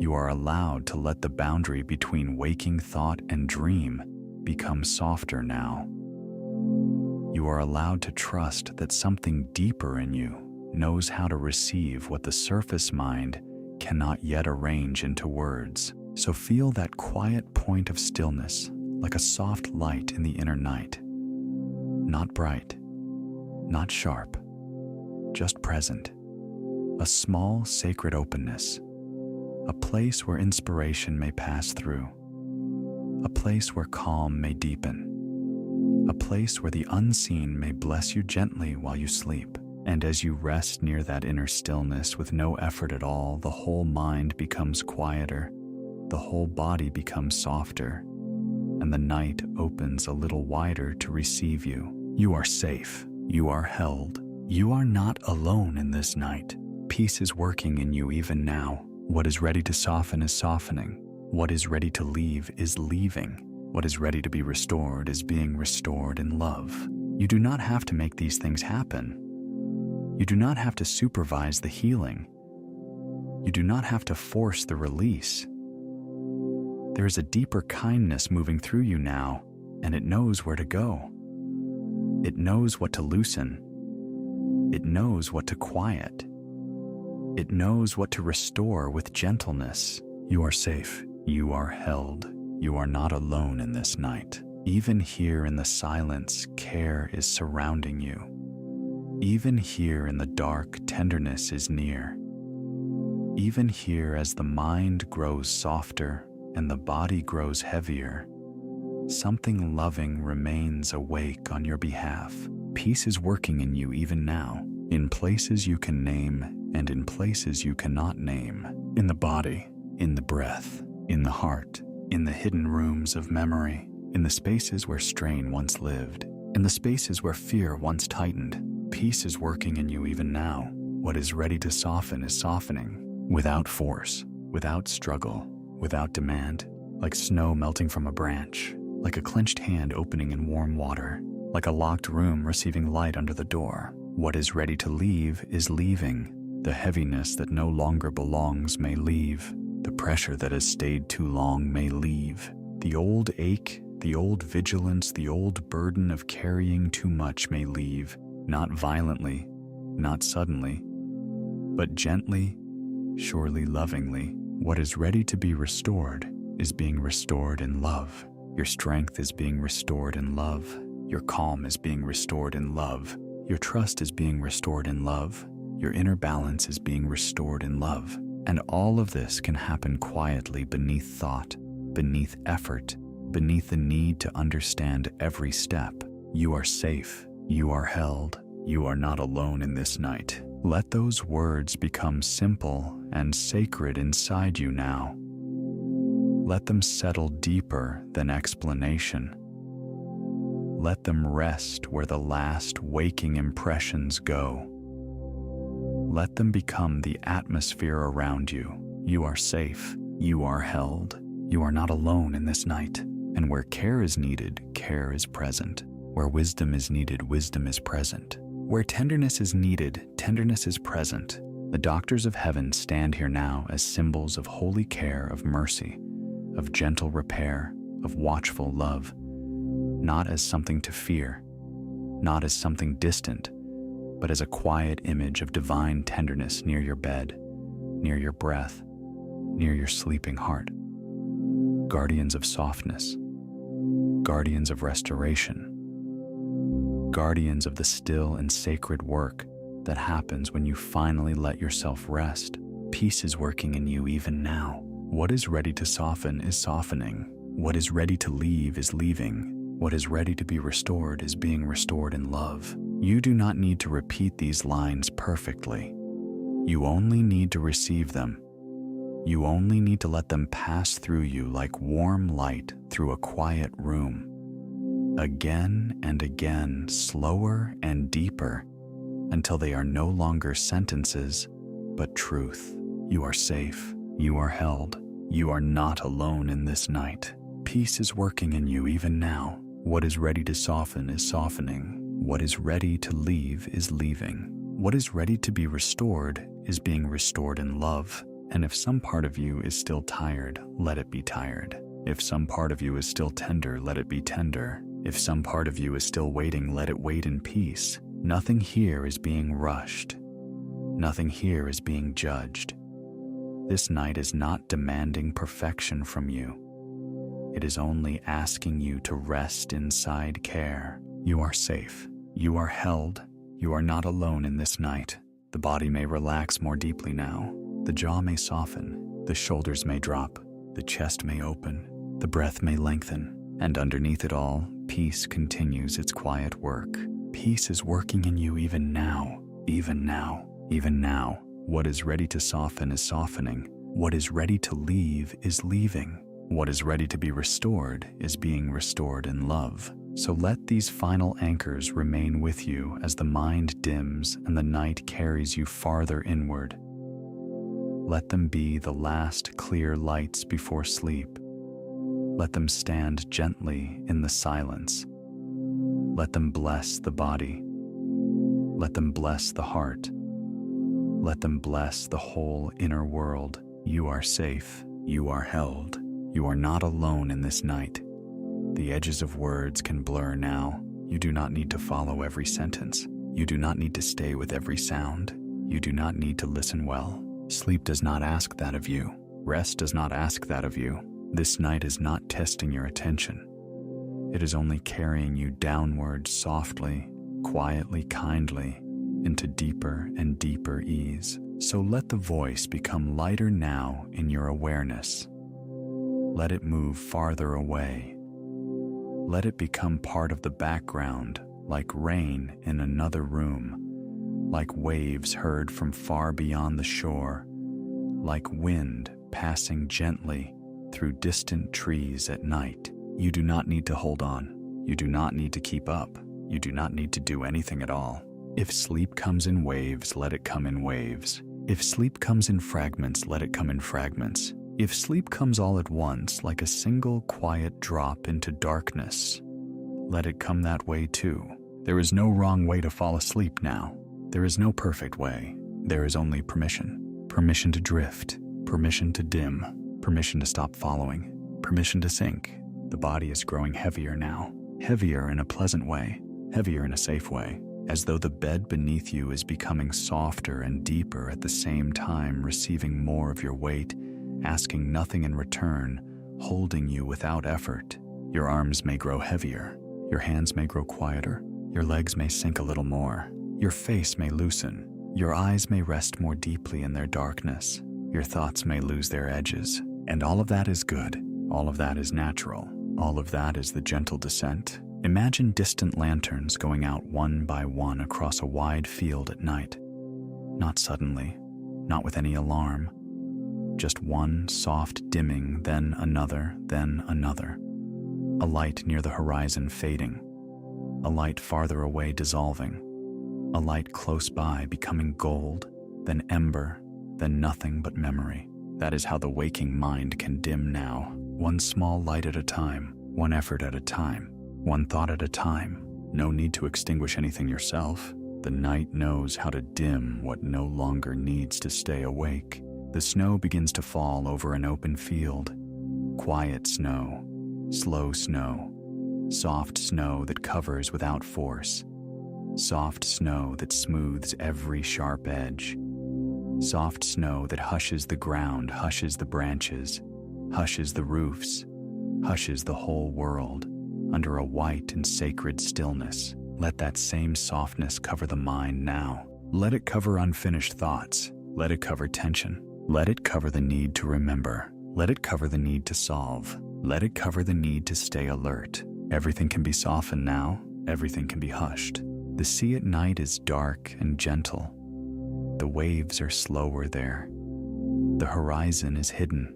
[SPEAKER 1] You are allowed to let the boundary between waking thought and dream become softer now. You are allowed to trust that something deeper in you knows how to receive what the surface mind cannot yet arrange into words. So feel that quiet point of stillness. like a soft light in the inner night. Not bright, not sharp, just present. A small sacred openness, a place where inspiration may pass through, a place where calm may deepen, a place where the unseen may bless you gently while you sleep. And as you rest near that inner stillness with no effort at all, the whole mind becomes quieter, the whole body becomes softer, and the night opens a little wider to receive you. You are safe. You are held. You are not alone in this night. Peace is working in you even now. What is ready to soften is softening. What is ready to leave is leaving. What is ready to be restored is being restored in love. You do not have to make these things happen. You do not have to supervise the healing. You do not have to force the release. There is a deeper kindness moving through you now, and it knows where to go. It knows what to loosen. It knows what to quiet. It knows what to restore with gentleness. You are safe. You are held. You are not alone in this night. Even here in the silence, care is surrounding you. Even here in the dark, tenderness is near. Even here as the mind grows softer and the body grows heavier, something loving remains awake on your behalf. Peace is working in you even now, in places you can name and in places you cannot name. In the body, in the breath, in the heart, in the hidden rooms of memory, in the spaces where strain once lived, in the spaces where fear once tightened. Peace is working in you even now. What is ready to soften is softening, without force, without struggle, without demand, like snow melting from a branch, like a clenched hand opening in warm water, like a locked room receiving light under the door. What is ready to leave is leaving. The heaviness that no longer belongs may leave. The pressure that has stayed too long may leave. The old ache, the old vigilance, the old burden of carrying too much may leave. Not violently, not suddenly, but gently, surely lovingly. What is ready to be restored is being restored in love. Your strength is being restored in love. Your calm is being restored in love. Your trust is being restored in love. Your inner balance is being restored in love. And all of this can happen quietly beneath thought, beneath effort, beneath the need to understand every step. You are safe. You are held. You are not alone in this night. Let those words become simple and sacred inside you now. Let them settle deeper than explanation. Let them rest where the last waking impressions go. Let them become the atmosphere around you. You are safe. You are held. You are not alone in this night. And where care is needed, care is present. Where wisdom is needed, wisdom is present. Where tenderness is needed, tenderness is present. The doctors of heaven stand here now as symbols of holy care, of mercy, of gentle repair, of watchful love, not as something to fear, not as something distant, but as a quiet image of divine tenderness near your bed, near your breath, near your sleeping heart. Guardians of softness, guardians of restoration, guardians of the still and sacred work that happens when you finally let yourself rest. Peace is working in you even now. What is ready to soften is softening. What is ready to leave is leaving. What is ready to be restored is being restored in love. You do not need to repeat these lines perfectly. You only need to receive them. You only need to let them pass through you like warm light through a quiet room. Again and again, slower and deeper, until they are no longer sentences, but truth. You are safe. You are held. You are not alone in this night. Peace is working in you even now. What is ready to soften is softening. What is ready to leave is leaving. What is ready to be restored is being restored in love. And if some part of you is still tired, let it be tired. If some part of you is still tender, let it be tender. If some part of you is still waiting, let it wait in peace. Nothing here is being rushed. Nothing here is being judged. This night is not demanding perfection from you. It is only asking you to rest inside care. You are safe. You are held. You are not alone in this night. The body may relax more deeply now. The jaw may soften. The shoulders may drop. The chest may open. The breath may lengthen. And underneath it all, peace continues its quiet work. Peace is working in you even now. Even now. Even now. What is ready to soften is softening. What is ready to leave is leaving. What is ready to be restored is being restored in love. So let these final anchors remain with you as the mind dims and the night carries you farther inward. Let them be the last clear lights before sleep. Let them stand gently in the silence. Let them bless the body. Let them bless the heart. Let them bless the whole inner world. You are safe. You are held. You are not alone in this night. The edges of words can blur now. You do not need to follow every sentence. You do not need to stay with every sound. You do not need to listen well. Sleep does not ask that of you. Rest does not ask that of you. This night is not testing your attention. It is only carrying you downward softly, quietly, kindly, into deeper and deeper ease. So let the voice become lighter now in your awareness. Let it move farther away. Let it become part of the background, like rain in another room, like waves heard from far beyond the shore, like wind passing gently through distant trees at night. You do not need to hold on. You do not need to keep up. You do not need to do anything at all. If sleep comes in waves, let it come in waves. If sleep comes in fragments, let it come in fragments. If sleep comes all at once, like a single quiet drop into darkness, let it come that way too. There is no wrong way to fall asleep now. There is no perfect way. There is only permission. Permission to drift. Permission to dim. Permission to stop following. Permission to sink. The body is growing heavier now. Heavier in a pleasant way. Heavier in a safe way. As though the bed beneath you is becoming softer and deeper at the same time, receiving more of your weight, asking nothing in return, holding you without effort. Your arms may grow heavier. Your hands may grow quieter. Your legs may sink a little more. Your face may loosen. Your eyes may rest more deeply in their darkness. Your thoughts may lose their edges. And all of that is good. All of that is natural. All of that is the gentle descent. Imagine distant lanterns going out one by one across a wide field at night. Not suddenly, not with any alarm. Just one soft dimming, then another, then another. A light near the horizon fading. A light farther away dissolving. A light close by becoming gold, then ember, then nothing but memory. That is how the waking mind can dim now. One small light at a time, one effort at a time, one thought at a time. No need to extinguish anything yourself. The night knows how to dim what no longer needs to stay awake. The snow begins to fall over an open field. Quiet snow, slow snow, soft snow that covers without force. Soft snow that smooths every sharp edge. Soft snow that hushes the ground, hushes the branches, hushes the roofs, hushes the whole world under a white and sacred stillness. Let that same softness cover the mind now. Let it cover unfinished thoughts. Let it cover tension. Let it cover the need to remember. Let it cover the need to solve. Let it cover the need to stay alert. Everything can be softened now. Everything can be hushed. The sea at night is dark and gentle. The waves are slower there. The horizon is hidden.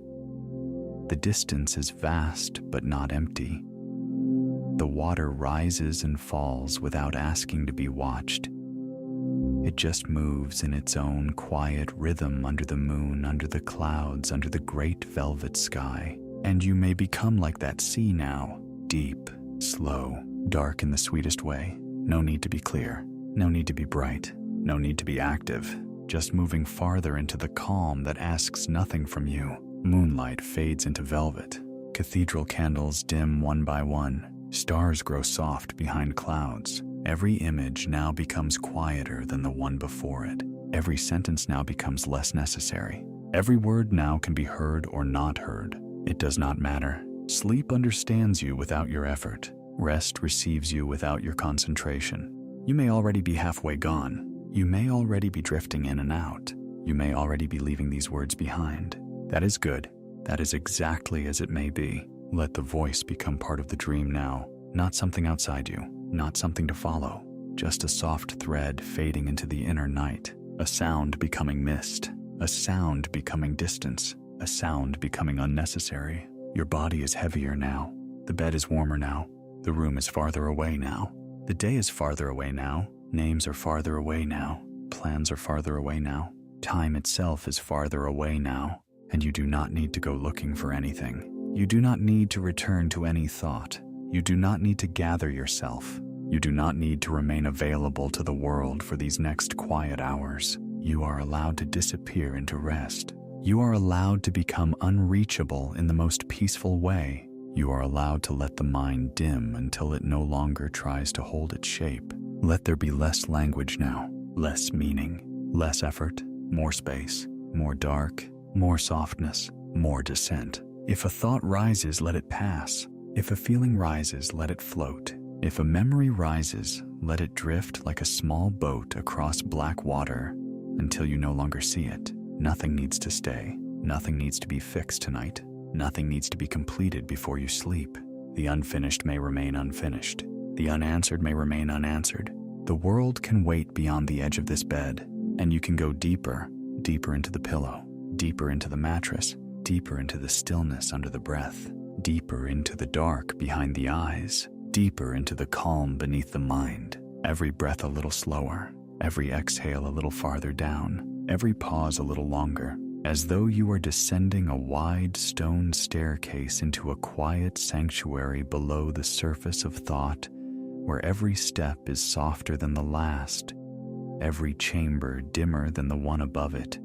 [SPEAKER 1] The distance is vast but not empty. The water rises and falls without asking to be watched. It just moves in its own quiet rhythm under the moon, under the clouds, under the great velvet sky. And you may become like that sea now, deep, slow, dark in the sweetest way. No need to be clear, no need to be bright, no need to be active, just moving farther into the calm that asks nothing from you. Moonlight fades into velvet. Cathedral candles dim one by one. Stars grow soft behind clouds. Every image now becomes quieter than the one before it. Every sentence now becomes less necessary. Every word now can be heard or not heard. It does not matter. Sleep understands you without your effort. Rest receives you without your concentration. You may already be halfway gone. You may already be drifting in and out. You may already be leaving these words behind. That is good. That is exactly as it may be. Let the voice become part of the dream now, not something outside you, not something to follow, just a soft thread fading into the inner night, a sound becoming mist, a sound becoming distance, a sound becoming unnecessary. Your body is heavier now. The bed is warmer now. The room is farther away now. The day is farther away now. Names are farther away now. Plans are farther away now. Time itself is farther away now. And you do not need to go looking for anything. You do not need to return to any thought. You do not need to gather yourself. You do not need to remain available to the world for these next quiet hours. You are allowed to disappear into rest. You are allowed to become unreachable in the most peaceful way. You are allowed to let the mind dim until it no longer tries to hold its shape. Let there be less language now, less meaning, less effort, more space, more dark, more softness, more descent. If a thought rises, let it pass. If a feeling rises, let it float. If a memory rises, let it drift like a small boat across black water until you no longer see it. Nothing needs to stay. Nothing needs to be fixed tonight. Nothing needs to be completed before you sleep. The unfinished may remain unfinished. The unanswered may remain unanswered. The world can wait beyond the edge of this bed, and you can go deeper, deeper into the pillow, deeper into the mattress, deeper into the stillness under the breath, deeper into the dark behind the eyes, deeper into the calm beneath the mind. Every breath a little slower, every exhale a little farther down, every pause a little longer, as though you are descending a wide stone staircase into a quiet sanctuary below the surface of thought, where every step is softer than the last, every chamber dimmer than the one above it,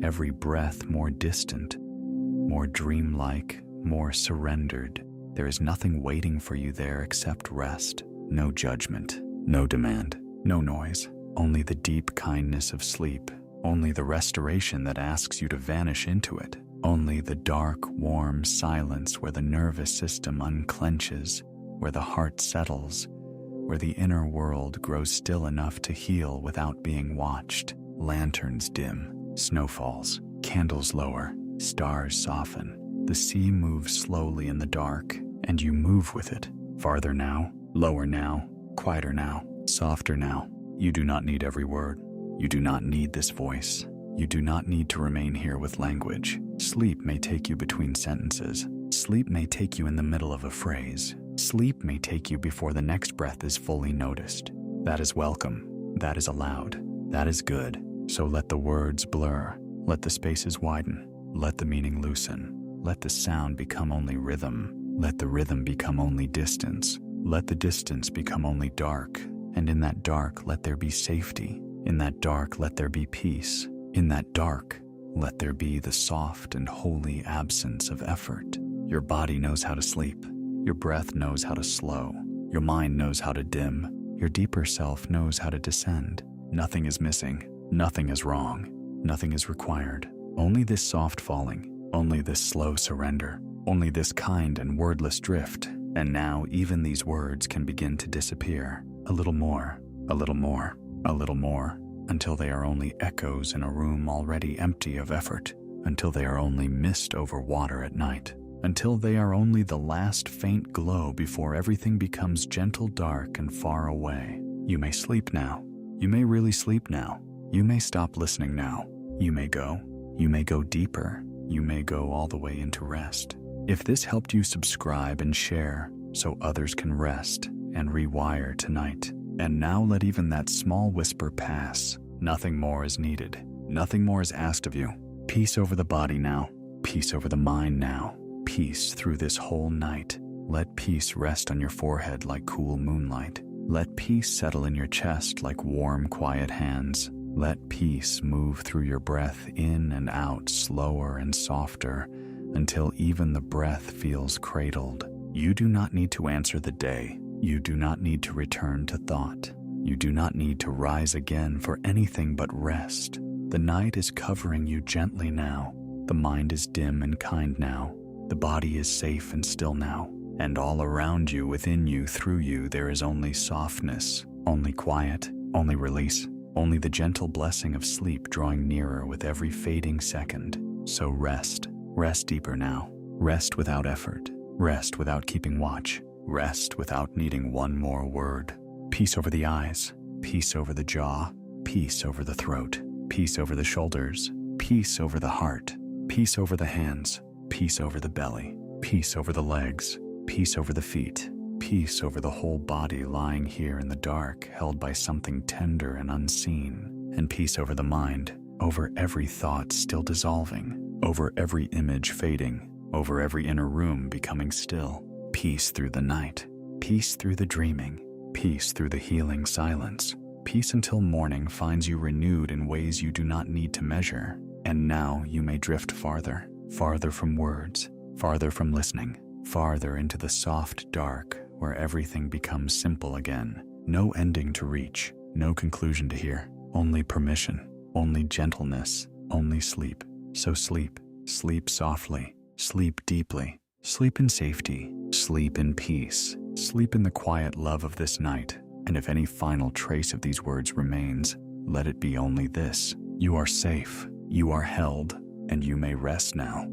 [SPEAKER 1] every breath more distant, more dreamlike, more surrendered. There is nothing waiting for you there except rest, no judgment, no demand, no noise, only the deep kindness of sleep, only the restoration that asks you to vanish into it, only the dark, warm silence where the nervous system unclenches, where the heart settles, where the inner world grows still enough to heal without being watched. Lanterns dim, snow falls, candles lower, stars soften. The sea moves slowly in the dark, and you move with it. Farther now, lower now, quieter now, softer now. You do not need every word. You do not need this voice. You do not need to remain here with language. Sleep may take you between sentences. Sleep may take you in the middle of a phrase. Sleep may take you before the next breath is fully noticed. That is welcome. That is allowed. That is good. So let the words blur. Let the spaces widen. Let the meaning loosen. Let the sound become only rhythm. Let the rhythm become only distance. Let the distance become only dark. And in that dark, let there be safety. In that dark, let there be peace. In that dark, let there be the soft and holy absence of effort. Your body knows how to sleep. Your breath knows how to slow. Your mind knows how to dim. Your deeper self knows how to descend. Nothing is missing. Nothing is wrong. Nothing is required. Only this soft falling. Only this slow surrender. Only this kind and wordless drift. And now even these words can begin to disappear. A little more. A little more. A little more. Until they are only echoes in a room already empty of effort. Until they are only mist over water at night. Until they are only the last faint glow before everything becomes gentle dark and far away. You may sleep now. You may really sleep now. You may stop listening now. You may go. You may go deeper. You may go all the way into rest. If this helped you, subscribe and share so others can rest and rewire tonight. And now let even that small whisper pass. Nothing more is needed. Nothing more is asked of you. Peace over the body now. Peace over the mind now. Peace through this whole night. Let peace rest on your forehead like cool moonlight. Let peace settle in your chest like warm, quiet hands. Let peace move through your breath in and out slower and softer until even the breath feels cradled. You do not need to answer the day. You do not need to return to thought. You do not need to rise again for anything but rest. The night is covering you gently now. The mind is dim and kind now. The body is safe and still now, and all around you, within you, through you, there is only softness, only quiet, only release, only the gentle blessing of sleep drawing nearer with every fading second. So rest. Rest deeper now. Rest without effort. Rest without keeping watch. Rest without needing one more word. Peace over the eyes. Peace over the jaw. Peace over the throat. Peace over the shoulders. Peace over the heart. Peace over the hands. Peace over the belly. Peace over the legs. Peace over the feet. Peace over the whole body lying here in the dark, held by something tender and unseen. And peace over the mind, over every thought still dissolving, over every image fading, over every inner room becoming still. Peace through the night. Peace through the dreaming. Peace through the healing silence. Peace until morning finds you renewed in ways you do not need to measure. And now you may drift farther, farther from words, farther from listening, farther into the soft dark where everything becomes simple again. No ending to reach, no conclusion to hear, only permission, only gentleness, only sleep. So sleep, sleep softly, sleep deeply, sleep in safety, sleep in peace, sleep in the quiet love of this night. And if any final trace of these words remains, let it be only this: you are safe, you are held, and you may rest now.